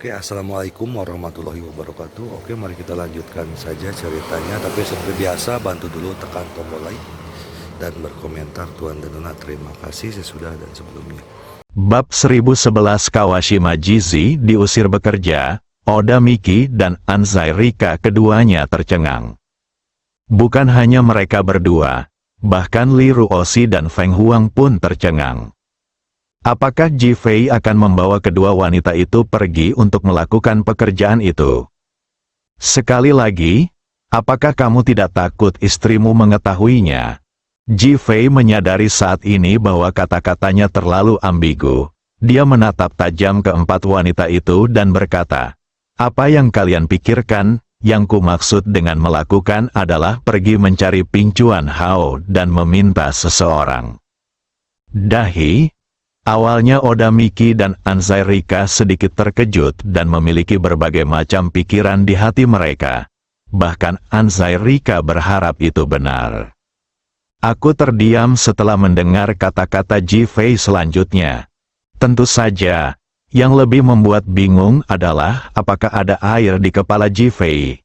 Oke, assalamualaikum warahmatullahi wabarakatuh. Oke, mari kita lanjutkan saja ceritanya. Tapi seperti biasa, bantu dulu tekan tombol like dan berkomentar Tuan dan Nona. Terima kasih sesudah dan sebelumnya. Bab 1011 Kawashima Jizi diusir bekerja, Oda Miki dan Anzai Rika keduanya tercengang. Bukan hanya mereka berdua, bahkan Li Ruoshi dan Feng Huang pun tercengang. Apakah Ji Fei akan membawa kedua wanita itu pergi untuk melakukan pekerjaan itu? Sekali lagi, apakah kamu tidak takut istrimu mengetahuinya? Ji Fei menyadari saat ini bahwa kata-katanya terlalu ambigu. Dia menatap tajam keempat wanita itu dan berkata, "Apa yang kalian pikirkan? Yang kumaksud dengan melakukan adalah pergi mencari Ping Chuan Hao dan meminta seseorang." Dahi. Awalnya Oda Miki dan Anzai Rika sedikit terkejut dan memiliki berbagai macam pikiran di hati mereka. Bahkan Anzai Rika berharap itu benar. Aku terdiam setelah mendengar kata-kata Ji Fei selanjutnya. Tentu saja, yang lebih membuat bingung adalah apakah ada air di kepala Ji Fei.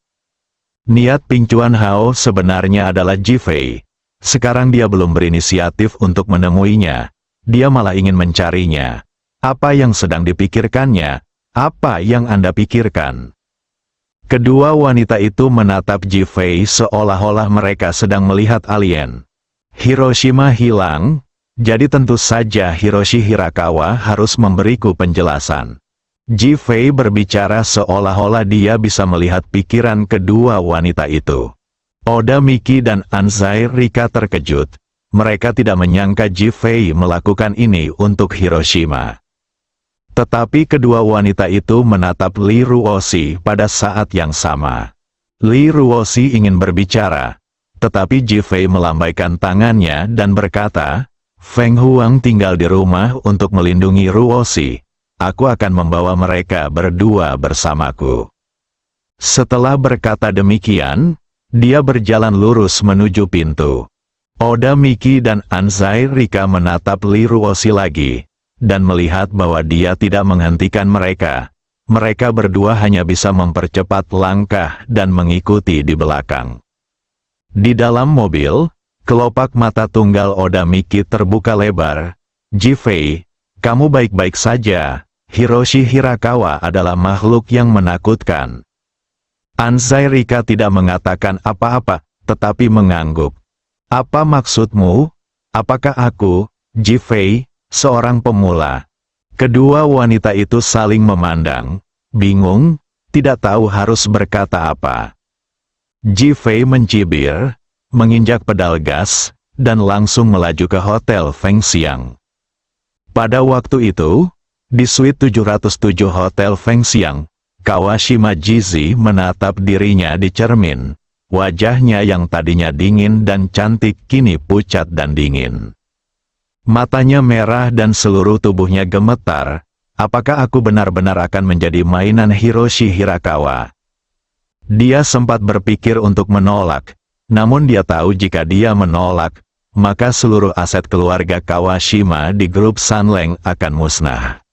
Niat Ping Chuan Hao sebenarnya adalah Ji Fei. Sekarang dia belum berinisiatif untuk menemuinya. Dia malah ingin mencarinya. Apa yang sedang dipikirkannya? Apa yang Anda pikirkan? Kedua wanita itu menatap Ji Fei seolah-olah mereka sedang melihat alien. Hiroshima hilang, jadi tentu saja Hiroshi Hirakawa harus memberiku penjelasan. Ji Fei berbicara seolah-olah dia bisa melihat pikiran kedua wanita itu. Oda Miki dan Anzai Rika terkejut. Mereka tidak menyangka Ji Fei melakukan ini untuk Hiroshima. Tetapi kedua wanita itu menatap Li Ruoshi pada saat yang sama. Li Ruoshi ingin berbicara, tetapi Ji Fei melambaikan tangannya dan berkata, "Feng Huang tinggal di rumah untuk melindungi Ruoshi. Aku akan membawa mereka berdua bersamaku." Setelah berkata demikian, dia berjalan lurus menuju pintu. Oda Miki dan Anzai Rika menatap Li Ruoshi lagi, dan melihat bahwa dia tidak menghentikan mereka. Mereka berdua hanya bisa mempercepat langkah dan mengikuti di belakang. Di dalam mobil, kelopak mata tunggal Oda Miki terbuka lebar. "Ji Fei, kamu baik-baik saja. Hiroshi Hirakawa adalah makhluk yang menakutkan." Anzai Rika tidak mengatakan apa-apa, tetapi mengangguk. "Apa maksudmu? Apakah aku, Ji Fei, seorang pemula?" Kedua wanita itu saling memandang, bingung, tidak tahu harus berkata apa. Ji Fei mencibir, menginjak pedal gas, dan langsung melaju ke Hotel Feng Xiang. Pada waktu itu, di suite 707 Hotel Feng Xiang, Kawashima Jizi menatap dirinya di cermin. Wajahnya yang tadinya dingin dan cantik kini pucat dan dingin. Matanya merah dan seluruh tubuhnya gemetar. Apakah aku benar-benar akan menjadi mainan Hiroshi Hirakawa? Dia sempat berpikir untuk menolak, namun dia tahu jika dia menolak, maka seluruh aset keluarga Kawashima di grup Sanleng akan musnah.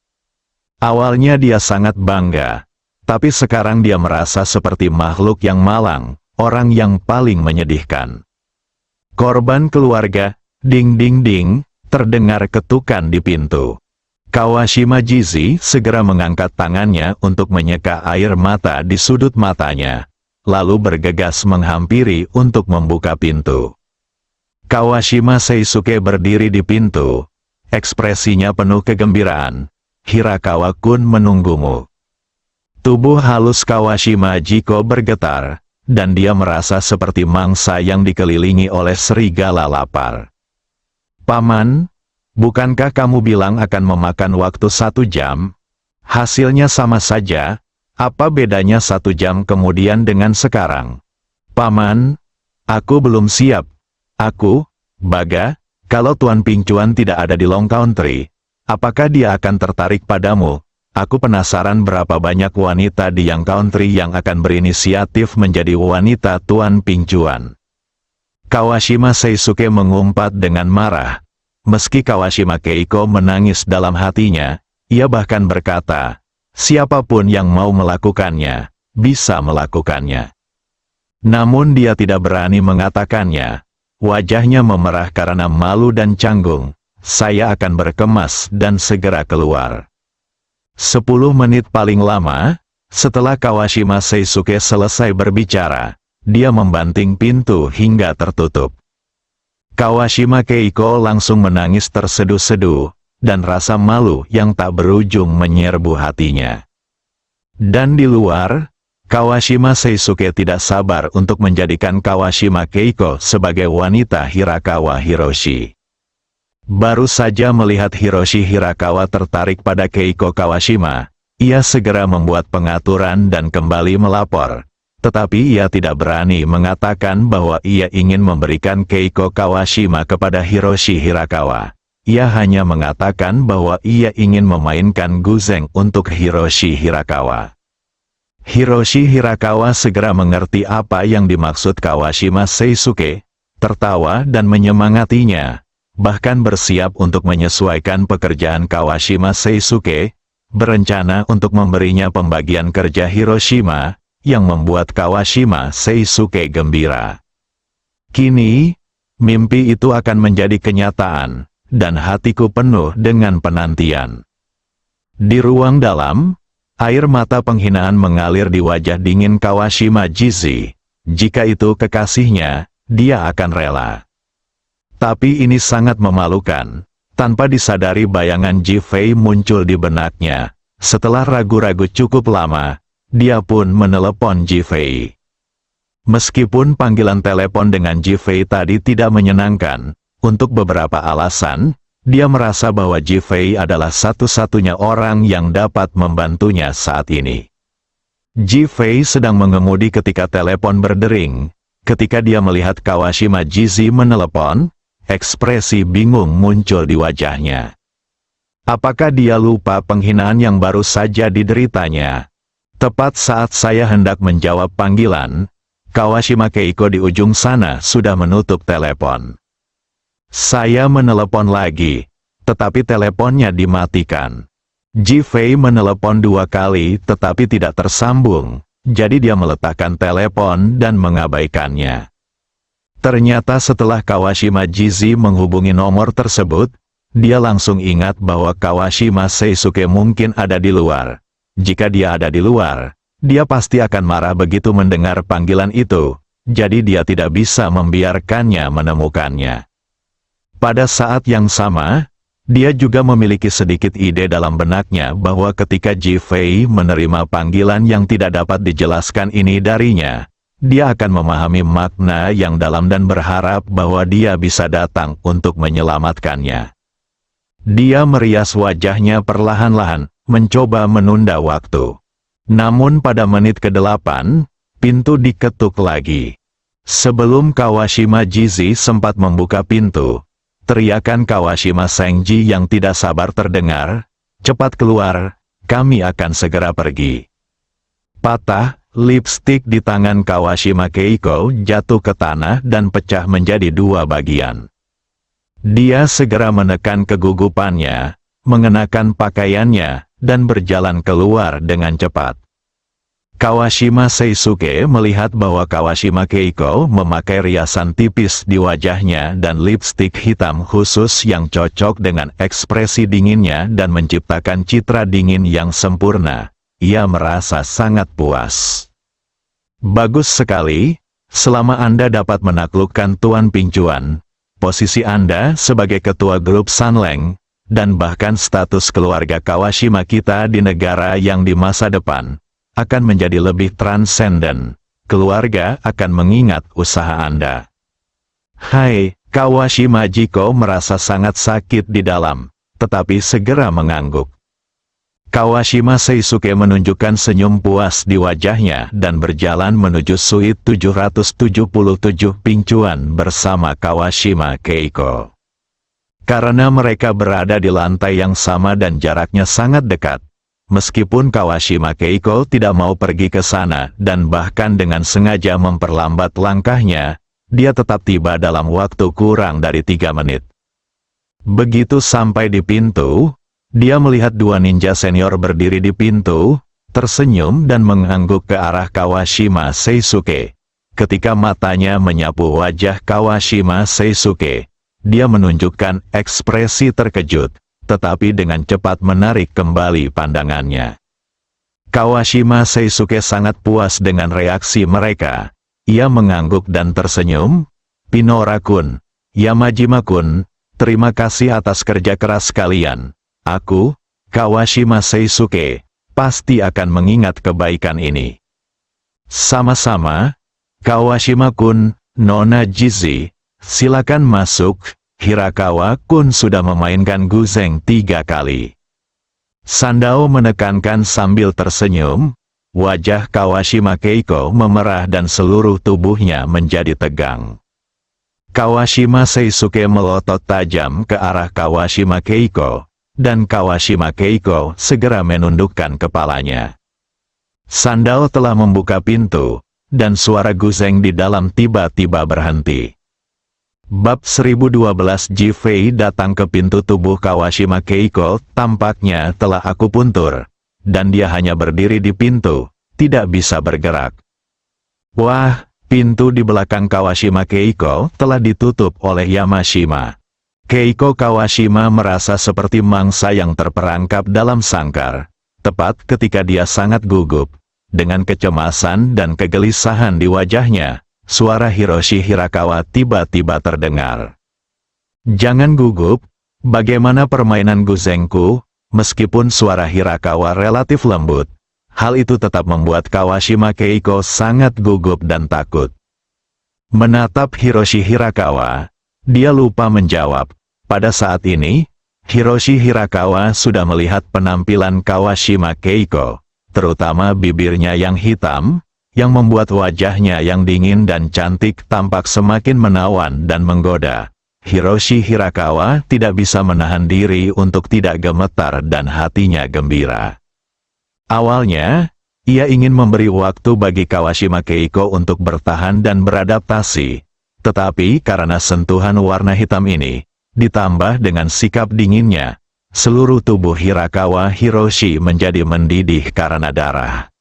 Awalnya dia sangat bangga, tapi sekarang dia merasa seperti makhluk yang malang. Orang yang paling menyedihkan. Korban keluarga, ding ding ding, terdengar ketukan di pintu. Kawashima Jizi segera mengangkat tangannya untuk menyeka air mata di sudut matanya, lalu bergegas menghampiri untuk membuka pintu. Kawashima Seisuke berdiri di pintu, ekspresinya penuh kegembiraan. "Hirakawa-kun menunggumu." Tubuh halus Kawashima Jiko bergetar, dan dia merasa seperti mangsa yang dikelilingi oleh serigala lapar. "Paman, bukankah kamu bilang akan memakan waktu 1 jam? Hasilnya sama saja, apa bedanya 1 jam kemudian dengan sekarang?" "Paman, aku belum siap. Baga, kalau Tuan Ping Chuan tidak ada di Long Country, apakah dia akan tertarik padamu? Aku penasaran berapa banyak wanita di Yang Country yang akan berinisiatif menjadi wanita Tuan Ping Chuan." Kawashima Seisuke mengumpat dengan marah. Meski Kawashima Keiko menangis dalam hatinya, ia bahkan berkata, Siapapun yang mau melakukannya, bisa melakukannya. Namun dia tidak berani mengatakannya. Wajahnya memerah karena malu dan canggung. Saya akan berkemas dan segera keluar. 10 menit paling lama, setelah Kawashima Seisuke selesai berbicara, dia membanting pintu hingga tertutup. Kawashima Keiko langsung menangis terseduh-seduh, dan rasa malu yang tak berujung menyerbu hatinya. Dan di luar, Kawashima Seisuke tidak sabar untuk menjadikan Kawashima Keiko sebagai wanita Hirakawa Hiroshi. Baru saja melihat Hiroshi Hirakawa tertarik pada Keiko Kawashima, ia segera membuat pengaturan dan kembali melapor. Tetapi ia tidak berani mengatakan bahwa ia ingin memberikan Keiko Kawashima kepada Hiroshi Hirakawa. Ia hanya mengatakan bahwa ia ingin memainkan guzeng untuk Hiroshi Hirakawa. Hiroshi Hirakawa segera mengerti apa yang dimaksud Kawashima Seisuke, tertawa dan menyemangatinya, bahkan bersiap untuk menyesuaikan pekerjaan Kawashima Seisuke, berencana untuk memberinya pembagian kerja Hiroshima, yang membuat Kawashima Seisuke gembira. Kini, mimpi itu akan menjadi kenyataan, dan hatiku penuh dengan penantian. Di ruang dalam, air mata penghinaan mengalir di wajah dingin Kawashima Jizi. Jika itu kekasihnya, dia akan rela. Tapi ini sangat memalukan. Tanpa disadari bayangan Ji Fei muncul di benaknya. Setelah ragu-ragu cukup lama, dia pun menelepon Ji Fei. Meskipun panggilan telepon dengan Ji Fei tadi tidak menyenangkan, untuk beberapa alasan, dia merasa bahwa Ji Fei adalah satu-satunya orang yang dapat membantunya saat ini. Ji Fei sedang mengemudi ketika telepon berdering. Ketika dia melihat Kawashima Jizi menelepon, ekspresi bingung muncul di wajahnya. Apakah dia lupa penghinaan yang baru saja dideritanya? Tepat saat saya hendak menjawab panggilan, Kawashima Keiko di ujung sana sudah menutup telepon. Saya menelepon lagi, tetapi teleponnya dimatikan. Ji Fei menelepon 2 kali tetapi tidak tersambung, jadi dia meletakkan telepon dan mengabaikannya. Ternyata setelah Kawashima Jizi menghubungi nomor tersebut, dia langsung ingat bahwa Kawashima Seisuke mungkin ada di luar. Jika dia ada di luar, dia pasti akan marah begitu mendengar panggilan itu, jadi dia tidak bisa membiarkannya menemukannya. Pada saat yang sama, dia juga memiliki sedikit ide dalam benaknya bahwa ketika Ji Fei menerima panggilan yang tidak dapat dijelaskan ini darinya, dia akan memahami makna yang dalam dan berharap bahwa dia bisa datang untuk menyelamatkannya. Dia merias wajahnya perlahan-lahan, mencoba menunda waktu. Namun pada menit ke-8, pintu diketuk lagi. Sebelum Kawashima Jizi sempat membuka pintu, teriakan Kawashima Sengji yang tidak sabar terdengar, "Cepat keluar, kami akan segera pergi." Patah, lipstik di tangan Kawashima Keiko jatuh ke tanah dan pecah menjadi 2 bagian. Dia segera menekan kegugupannya, mengenakan pakaiannya, dan berjalan keluar dengan cepat. Kawashima Seisuke melihat bahwa Kawashima Keiko memakai riasan tipis di wajahnya dan lipstik hitam khusus yang cocok dengan ekspresi dinginnya dan menciptakan citra dingin yang sempurna. Ia merasa sangat puas. Bagus sekali, selama Anda dapat menaklukkan Tuan Pingcuan, posisi Anda sebagai ketua grup Sanleng, dan bahkan status keluarga Kawashima kita di negara yang di masa depan, akan menjadi lebih transenden. Keluarga akan mengingat usaha Anda. Hai, Kawashima Jiko merasa sangat sakit di dalam, tetapi segera mengangguk. Kawashima Seisuke menunjukkan senyum puas di wajahnya dan berjalan menuju suite 777 Pingcuan bersama Kawashima Keiko. Karena mereka berada di lantai yang sama dan jaraknya sangat dekat, meskipun Kawashima Keiko tidak mau pergi ke sana dan bahkan dengan sengaja memperlambat langkahnya, dia tetap tiba dalam waktu kurang dari 3 menit. Begitu sampai di pintu, Dia melihat dua ninja senior berdiri di pintu, tersenyum dan mengangguk ke arah Kawashima Seisuke. Ketika matanya menyapu wajah Kawashima Seisuke, dia menunjukkan ekspresi terkejut, tetapi dengan cepat menarik kembali pandangannya. Kawashima Seisuke sangat puas dengan reaksi mereka. Ia mengangguk dan tersenyum. Pinora-kun, Yamajima-kun, terima kasih atas kerja keras kalian. Aku, Kawashima Seisuke, pasti akan mengingat kebaikan ini. Sama-sama, Kawashima-kun, Nona Jizi, silakan masuk. Hirakawa-kun sudah memainkan guzeng 3 kali. Sandao menekankan sambil tersenyum. Wajah Kawashima Keiko memerah dan seluruh tubuhnya menjadi tegang. Kawashima Seisuke melotot tajam ke arah Kawashima Keiko, dan Kawashima Keiko segera menundukkan kepalanya. Sandao telah membuka pintu, dan suara guzeng di dalam tiba-tiba berhenti. Bab 1012 Jifei datang ke pintu tubuh Kawashima Keiko, tampaknya telah akupuntur, dan dia hanya berdiri di pintu, tidak bisa bergerak. Wah! Pintu di belakang Kawashima Keiko telah ditutup oleh Yamashima. Keiko Kawashima merasa seperti mangsa yang terperangkap dalam sangkar, tepat ketika dia sangat gugup. Dengan kecemasan dan kegelisahan di wajahnya, suara Hiroshi Hirakawa tiba-tiba terdengar. Jangan gugup, bagaimana permainan guzengku? Meskipun suara Hirakawa relatif lembut, hal itu tetap membuat Kawashima Keiko sangat gugup dan takut. Menatap Hiroshi Hirakawa, dia lupa menjawab. Pada saat ini, Hiroshi Hirakawa sudah melihat penampilan Kawashima Keiko, terutama bibirnya yang hitam, yang membuat wajahnya yang dingin dan cantik tampak semakin menawan dan menggoda. Hiroshi Hirakawa tidak bisa menahan diri untuk tidak gemetar dan hatinya gembira. Awalnya, ia ingin memberi waktu bagi Kawashima Keiko untuk bertahan dan beradaptasi. Tetapi karena sentuhan warna hitam ini, ditambah dengan sikap dinginnya, seluruh tubuh Hirakawa Hiroshi menjadi mendidih karena darah.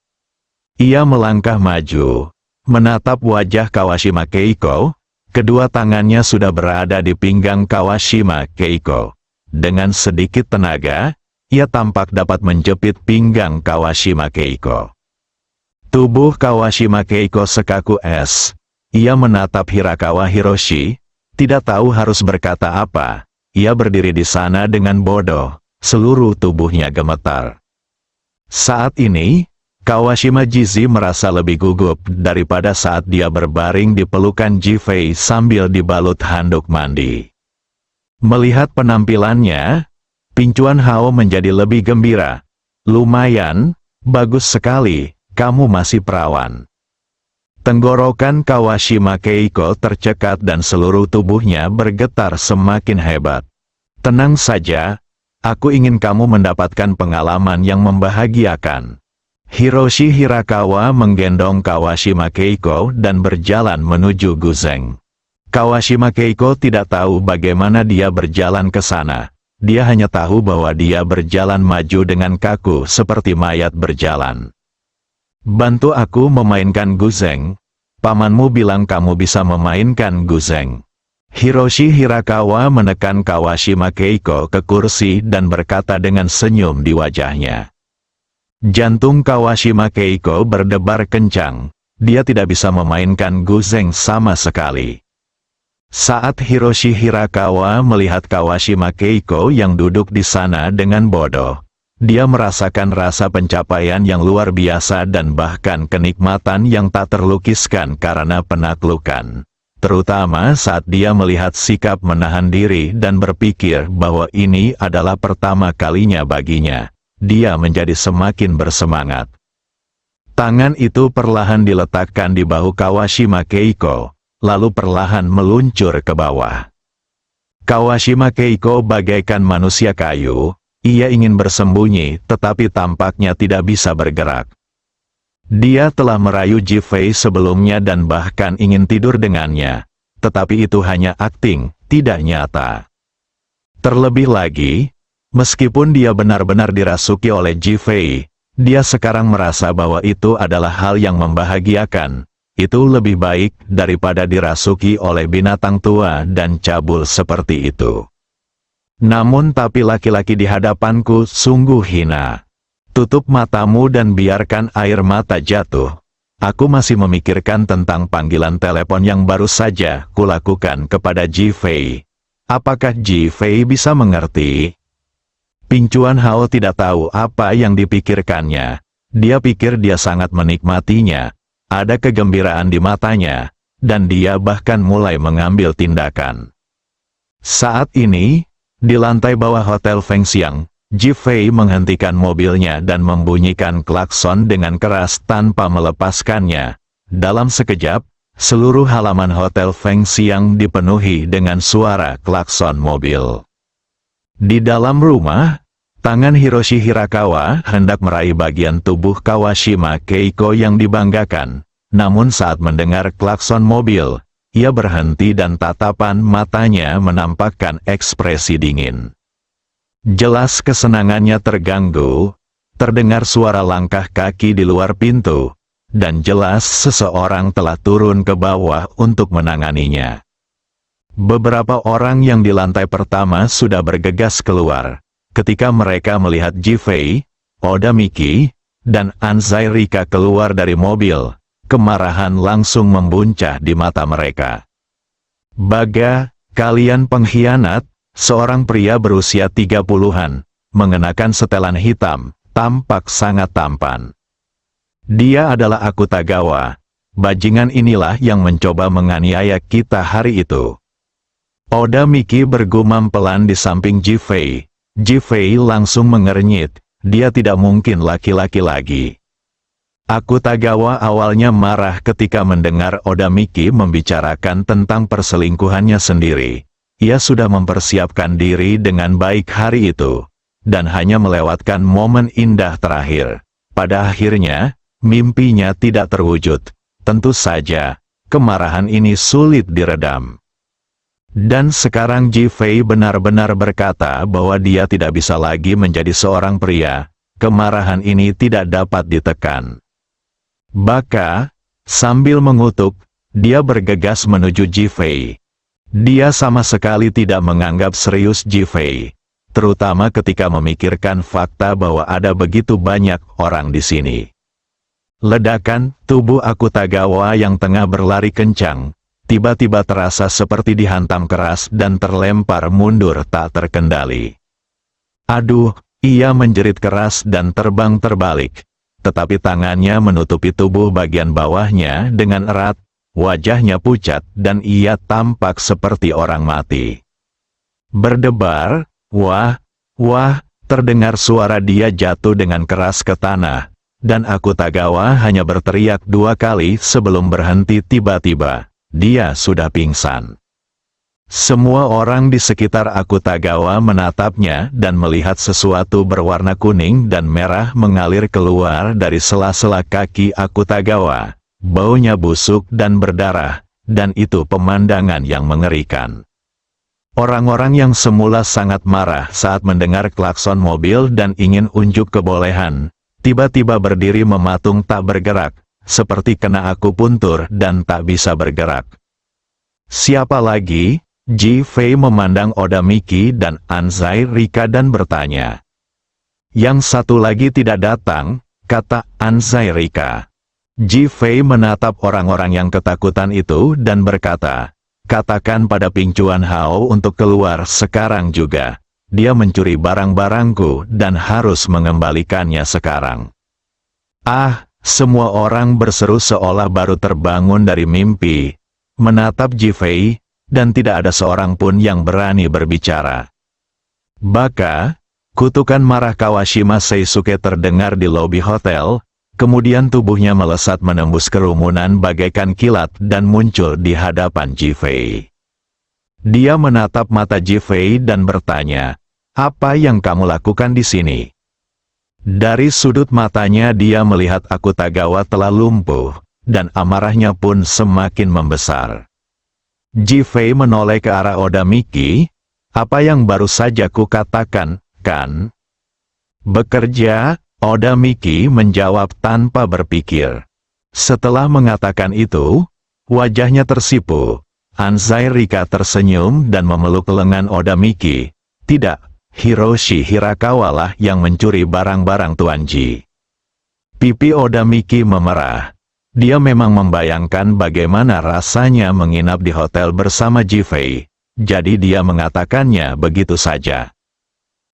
Ia melangkah maju, menatap wajah Kawashima Keiko, kedua tangannya sudah berada di pinggang Kawashima Keiko. Dengan sedikit tenaga, ia tampak dapat menjepit pinggang Kawashima Keiko. Tubuh Kawashima Keiko sekaku es. Ia menatap Hirakawa Hiroshi, tidak tahu harus berkata apa. Ia berdiri di sana dengan bodoh, seluruh tubuhnya gemetar. Saat ini, Kawashima Jizi merasa lebih gugup daripada saat dia berbaring di pelukan Jifei sambil dibalut handuk mandi. Melihat penampilannya, Pincuan Hao menjadi lebih gembira. Lumayan, bagus sekali, kamu masih perawan. Tenggorokan Kawashima Keiko tercekat dan seluruh tubuhnya bergetar semakin hebat. Tenang saja, aku ingin kamu mendapatkan pengalaman yang membahagiakan. Hiroshi Hirakawa menggendong Kawashima Keiko dan berjalan menuju guzeng. Kawashima Keiko tidak tahu bagaimana dia berjalan ke sana. Dia hanya tahu bahwa dia berjalan maju dengan kaku seperti mayat berjalan. Bantu aku memainkan guzeng. Pamanmu bilang kamu bisa memainkan guzeng. Hiroshi Hirakawa menekan Kawashima Keiko ke kursi dan berkata dengan senyum di wajahnya. Jantung Kawashima Keiko berdebar kencang. Dia tidak bisa memainkan guzeng sama sekali. Saat Hiroshi Hirakawa melihat Kawashima Keiko yang duduk di sana dengan bodoh, dia merasakan rasa pencapaian yang luar biasa dan bahkan kenikmatan yang tak terlukiskan karena penaklukan. Terutama saat dia melihat sikap menahan diri dan berpikir bahwa ini adalah pertama kalinya baginya. Dia menjadi semakin bersemangat. Tangan itu perlahan diletakkan di bahu Kawashima Keiko, lalu perlahan meluncur ke bawah. Kawashima Keiko bagaikan manusia kayu, ia ingin bersembunyi tetapi tampaknya tidak bisa bergerak. Dia telah merayu Jifei sebelumnya dan bahkan ingin tidur dengannya, tetapi itu hanya akting, tidak nyata. Terlebih lagi, Meskipun dia benar-benar dirasuki oleh Ji Fei, dia sekarang merasa bahwa itu adalah hal yang membahagiakan. Itu lebih baik daripada dirasuki oleh binatang tua dan cabul seperti itu. Namun tapi laki-laki di hadapanku sungguh hina. Tutup matamu dan biarkan air mata jatuh. Aku masih memikirkan tentang panggilan telepon yang baru saja kulakukan kepada Ji Fei. Apakah Ji Fei bisa mengerti? Ping Chuan Hao tidak tahu apa yang dipikirkannya. Dia pikir dia sangat menikmatinya. Ada kegembiraan di matanya, dan dia bahkan mulai mengambil tindakan. Saat ini, di lantai bawah Hotel Fengxiang, Ji Fei menghentikan mobilnya dan membunyikan klakson dengan keras tanpa melepaskannya. Dalam sekejap, seluruh halaman Hotel Fengxiang dipenuhi dengan suara klakson mobil. Di dalam rumah, tangan Hiroshi Hirakawa hendak meraih bagian tubuh Kawashima Keiko yang dibanggakan. Namun saat mendengar klakson mobil, ia berhenti dan tatapan matanya menampakkan ekspresi dingin. Jelas kesenangannya terganggu, terdengar suara langkah kaki di luar pintu, dan jelas seseorang telah turun ke bawah untuk menanganinya. Beberapa orang yang di lantai pertama sudah bergegas keluar. Ketika mereka melihat Ji Fei, Oda Miki, dan Anzai Rika keluar dari mobil, kemarahan langsung membuncah di mata mereka. "Baga, kalian pengkhianat!" Seorang pria berusia 30-an, mengenakan setelan hitam, tampak sangat tampan. Dia adalah Akutagawa. Bajingan inilah yang mencoba menganiaya kita hari itu. Oda Miki bergumam pelan di samping Ji Fei. Ji Fei langsung mengernyit, dia tidak mungkin laki-laki lagi. Akutagawa awalnya marah ketika mendengar Oda Miki membicarakan tentang perselingkuhannya sendiri. Ia sudah mempersiapkan diri dengan baik hari itu, dan hanya melewatkan momen indah terakhir. Pada akhirnya, mimpinya tidak terwujud. Tentu saja, kemarahan ini sulit diredam. Dan sekarang Ji Fei benar-benar berkata bahwa dia tidak bisa lagi menjadi seorang pria. Kemarahan ini tidak dapat ditekan. Baka, sambil mengutuk, dia bergegas menuju Ji Fei. Dia sama sekali tidak menganggap serius Ji Fei, terutama ketika memikirkan fakta bahwa ada begitu banyak orang di sini. Ledakan, tubuh Akutagawa yang tengah berlari kencang, tiba-tiba terasa seperti dihantam keras dan terlempar mundur tak terkendali. Aduh, ia menjerit keras dan terbang terbalik, tetapi tangannya menutupi tubuh bagian bawahnya dengan erat. Wajahnya pucat dan ia tampak seperti orang mati. Berdebar, wah, terdengar suara dia jatuh dengan keras ke tanah, dan Akutagawa hanya berteriak 2 kali sebelum berhenti tiba-tiba. Dia sudah pingsan. Semua orang di sekitar Akutagawa menatapnya dan melihat sesuatu berwarna kuning dan merah mengalir keluar dari sela-sela kaki Akutagawa. Baunya busuk dan berdarah, dan itu pemandangan yang mengerikan. Orang-orang yang semula sangat marah saat mendengar klakson mobil dan ingin unjuk kebolehan, tiba-tiba berdiri mematung tak bergerak, seperti kena akupuntur dan tak bisa bergerak. Siapa lagi? Ji Fei memandang Oda Miki dan Anzai Rika dan bertanya. Yang satu lagi tidak datang, kata Anzai Rika. Ji Fei menatap orang-orang yang ketakutan itu dan berkata, katakan pada Ping Chuan Hao untuk keluar sekarang juga. Dia mencuri barang-barangku dan harus mengembalikannya sekarang. Ah, semua orang berseru seolah baru terbangun dari mimpi, menatap Ji Fei, dan tidak ada seorang pun yang berani berbicara. Baka, kutukan marah Kawashima Seisuke terdengar di lobi hotel. Kemudian tubuhnya melesat menembus kerumunan bagaikan kilat dan muncul di hadapan Ji Fei. Dia menatap mata Ji Fei dan bertanya, apa yang kamu lakukan di sini? Dari sudut matanya dia melihat Akutagawa telah lumpuh, dan amarahnya pun semakin membesar. Ji Fei menoleh ke arah Oda Miki, apa yang baru saja kukatakan, kan? Bekerja, Oda Miki menjawab tanpa berpikir. Setelah mengatakan itu, wajahnya tersipu. Anzai Rika tersenyum dan memeluk lengan Oda Miki. Tidak, Hiroshi Hirakawa lah yang mencuri barang-barang Tuan Ji. Pipi Oda Miki memerah. Dia memang membayangkan bagaimana rasanya menginap di hotel bersama Ji Fei. Jadi dia mengatakannya begitu saja.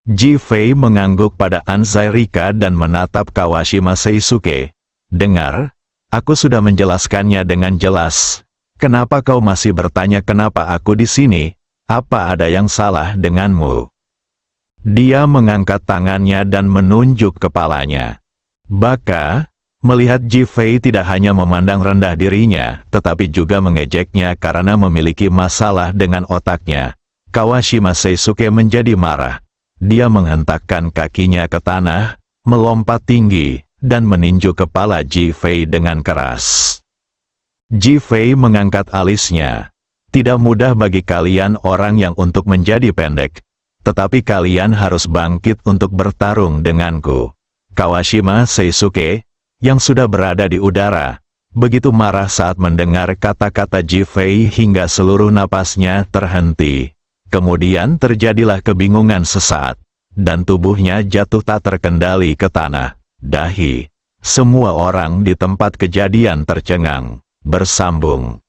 Ji Fei mengangguk pada Anzai Rika dan menatap Kawashima Seisuke. Dengar, aku sudah menjelaskannya dengan jelas. Kenapa kau masih bertanya kenapa aku di sini? Apa ada yang salah denganmu? Dia mengangkat tangannya dan menunjuk kepalanya. Baka, melihat Ji Fei tidak hanya memandang rendah dirinya, tetapi juga mengejeknya karena memiliki masalah dengan otaknya. Kawashima Seisuke menjadi marah. Dia menghentakkan kakinya ke tanah, melompat tinggi, dan meninju kepala Ji Fei dengan keras. Ji Fei mengangkat alisnya. Tidak mudah bagi kalian orang yang untuk menjadi pendek. Tetapi kalian harus bangkit untuk bertarung denganku. Kawashima Seisuke, yang sudah berada di udara, begitu marah saat mendengar kata-kata Ji Fei hingga seluruh napasnya terhenti. Kemudian terjadilah kebingungan sesaat, dan tubuhnya jatuh tak terkendali ke tanah. Dahi, semua orang di tempat kejadian tercengang, bersambung.